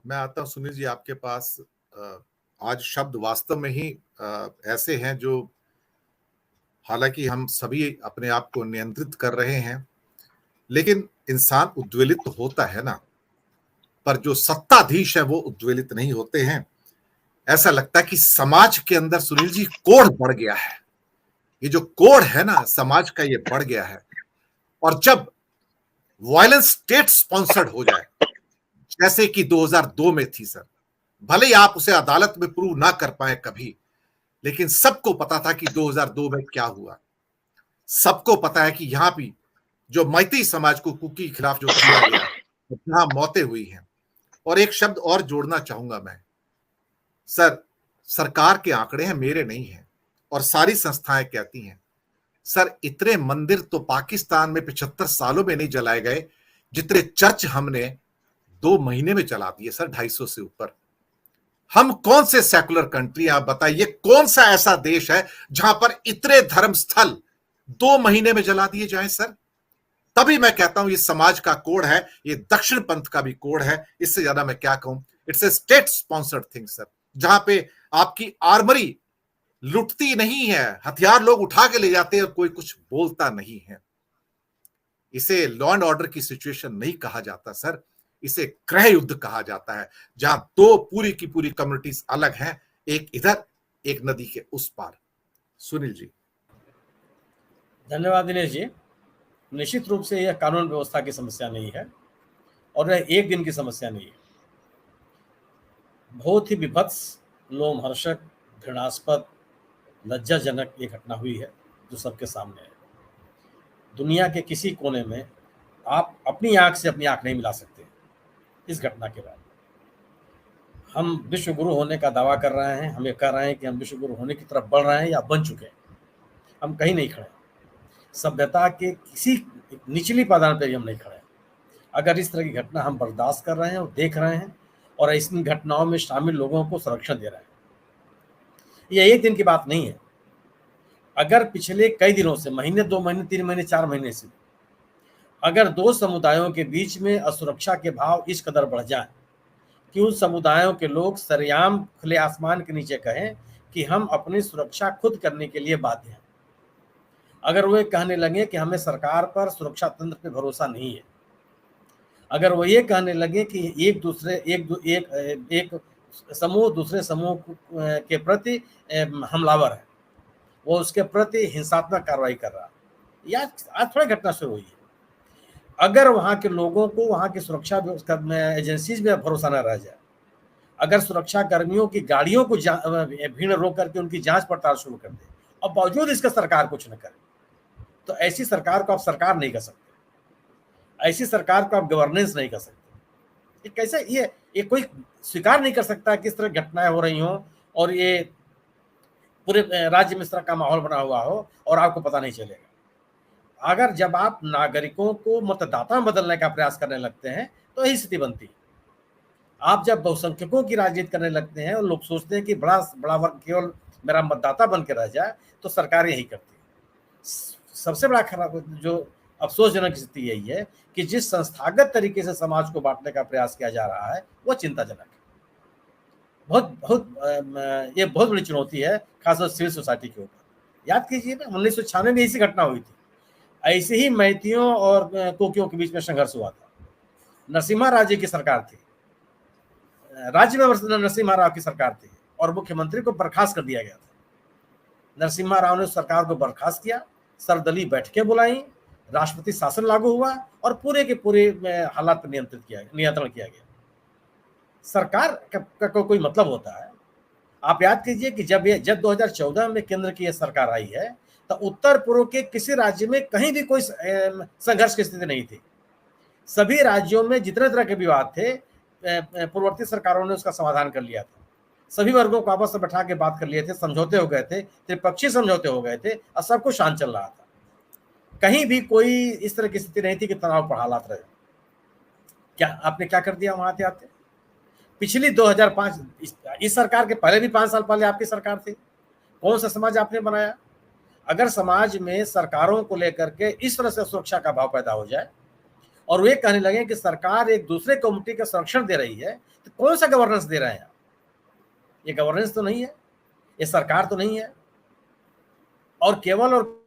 मैं आता हूँ सुनील जी आपके पास। आज शब्द वास्तव में ही ऐसे हैं जो, हालांकि हम सभी अपने आप को नियंत्रित कर रहे हैं, लेकिन इंसान उद्वेलित तो होता है ना। पर जो सत्ताधीश है वो उद्वेलित नहीं होते हैं। ऐसा लगता है कि समाज के अंदर सुनील जी कोढ़ बढ़ गया है। ये जो कोढ़ है ना समाज का, ये बढ़ गया है। और जब वायलेंस स्टेट स्पॉन्सर्ड हो जाए, जैसे कि 2002 में थी सर, भले ही आप उसे अदालत में प्रूव ना कर पाए कभी, लेकिन सबको पता था कि 2002 में क्या हुआ। सबको पता है कि यहां भी जो मैती समाज को कुकी के खिलाफ जो किया गया, जहां मौतें हुई हैं। और एक शब्द और जोड़ना चाहूंगा मैं सर, सरकार के आंकड़े हैं, मेरे नहीं हैं। और सारी संस्थाएं कहती हैं सर, इतने मंदिर तो पाकिस्तान में 75 सालों में नहीं जलाए गए जितने चर्च हमने 2 महीने में चला दिए सर, 250 से ऊपर। हम कौन से सेकुलर कंट्री, आप बताइए कौन सा ऐसा देश है जहां पर इतने धर्म स्थल 2 महीने में जला दिए जाएं सर। तभी मैं कहता हूं ये समाज का कोड है, ये दक्षिण पंथ का भी कोड है। इससे ज्यादा मैं क्या कहूं। It's a state sponsored thing sir, जहां पे आपकी आर्मरी लुटती नहीं है, हथियार लोग उठा के ले जाते हैं और कोई कुछ बोलता नहीं है। इसे लॉ एंड ऑर्डर की सिचुएशन नहीं कहा जाता सर, इसे गृह युद्ध कहा जाता है, जहां दो पूरी की पूरी कम्युनिटीज अलग हैं, एक इधर एक नदी के उस पार। सुनील जी। धन्यवाद दिनेश जी। निश्चित रूप से यह कानून व्यवस्था की समस्या नहीं है और यह एक दिन की समस्या नहीं है। बहुत ही विभत्स, लोमहर्षक, घृणास्पद, लज्जाजनक ये घटना हुई है जो सबके सामने है। दुनिया के किसी कोने में आप अपनी आंख से अपनी आंख नहीं मिला सकते इस घटना के बाद। हम विश्व गुरु होने का दावा कर रहे हैं, हम ये कह रहे हैं कि हम विश्व गुरु होने की तरफ बढ़ रहे हैं या बन चुके हैं। हम कहीं नहीं खड़े, सभ्यता के किसी निचली पायदान पर भी हम नहीं खड़े। अगर इस तरह की घटना हम बर्दाश्त कर रहे हैं और देख रहे हैं और इन घटनाओं में शामिल लोगों को संरक्षण दे रहे हैं, ये एक दिन की बात नहीं है। अगर पिछले कई दिनों से, महीने, 2 महीने, 3 महीने, 4 महीने से अगर दो समुदायों के बीच में असुरक्षा के भाव इस कदर बढ़ जाए कि उन समुदायों के लोग सरेआम खुले आसमान के नीचे कहें कि हम अपनी सुरक्षा खुद करने के लिए बाध्य हैं, अगर वे कहने लगे कि हमें सरकार पर, सुरक्षा तंत्र पर भरोसा नहीं है, अगर वो ये कहने लगे कि एक समूह दूसरे समूह के प्रति हमलावर है, वो उसके प्रति हिंसात्मक कार्रवाई कर रहा है, या आज थोड़ी घटना शुरू हुई है। अगर वहाँ के लोगों को, वहाँ की सुरक्षा एजेंसीज में भरोसा न रह जाए, अगर सुरक्षा कर्मियों की गाड़ियों को भीड़ रोक करके उनकी जांच पड़ताल शुरू कर दे और बावजूद इसका सरकार कुछ न करे, तो ऐसी सरकार को आप सरकार नहीं कर सकते, ऐसी सरकार को आप गवर्नेंस नहीं कर सकते। ये कैसे, ये कोई स्वीकार नहीं कर सकता कि इस तरह घटनाएं हो रही हों और ये पूरे राज्य में इस तरह का माहौल बना हुआ हो और आपको पता नहीं चलेगा। अगर जब आप नागरिकों को मतदाता में बदलने का प्रयास करने लगते हैं तो यही स्थिति बनती है। आप जब बहुसंख्यकों की राजनीति करने लगते हैं और लोग सोचते हैं कि बड़ा बड़ा वर्ग केवल मेरा मतदाता बन के रह जाए, तो सरकार यही करती है। सबसे बड़ा खराब जो अफसोसजनक स्थिति यही है कि जिस संस्थागत तरीके से समाज को बांटने का प्रयास किया जा रहा है वो चिंताजनक है। ये बहुत बड़ी चुनौती है, खासकर सिविल सोसाइटी के ऊपर। याद कीजिए ना, 1996 में ऐसी घटना हुई थी, ऐसे ही मैतियों और कोकियों के बीच में संघर्ष हुआ था। नरसिम्हा राव जी की सरकार थी, राज्य में नरसिम्हा राव की सरकार थी और मुख्यमंत्री को बर्खास्त कर दिया गया था। नरसिम्हा राव ने सरकार को बर्खास्त किया, सर्वदलीय बैठकें बुलाई, राष्ट्रपति शासन लागू हुआ और पूरे के पूरे हालात पर नियंत्रण किया गया। सरकार का कोई मतलब होता है? आप याद कीजिए कि जब 2014 में केंद्र की यह सरकार आई है तो उत्तर पूर्व के किसी राज्य में कहीं भी कोई संघर्ष की स्थिति नहीं थी। सभी राज्यों में जितने तरह के विवाद थे, पूर्ववर्ती सरकारों ने उसका समाधान कर लिया था। सभी वर्गों को आपस में बैठा के बात कर लिए थे, समझौते हो गए थे, त्रिपक्षीय समझौते हो गए थे और सब कुछ शांत चल रहा था। कहीं भी कोई इस तरह की स्थिति नहीं थी कि तनाव पर हालात रहे। क्या आपने क्या कर दिया वहां आते? पिछली 2005 इस सरकार के पहले भी 5 साल पहले आपकी सरकार थी, कौन सा समाज आपने बनाया? अगर समाज में सरकारों को लेकर के इस तरह से सुरक्षा का भाव पैदा हो जाए और वे कहने लगे कि सरकार एक दूसरे कम्युनिटी का संरक्षण दे रही है, तो कौन सा गवर्नेंस दे रहे हैं? ये गवर्नेंस तो नहीं है, ये सरकार तो नहीं है। और केवल और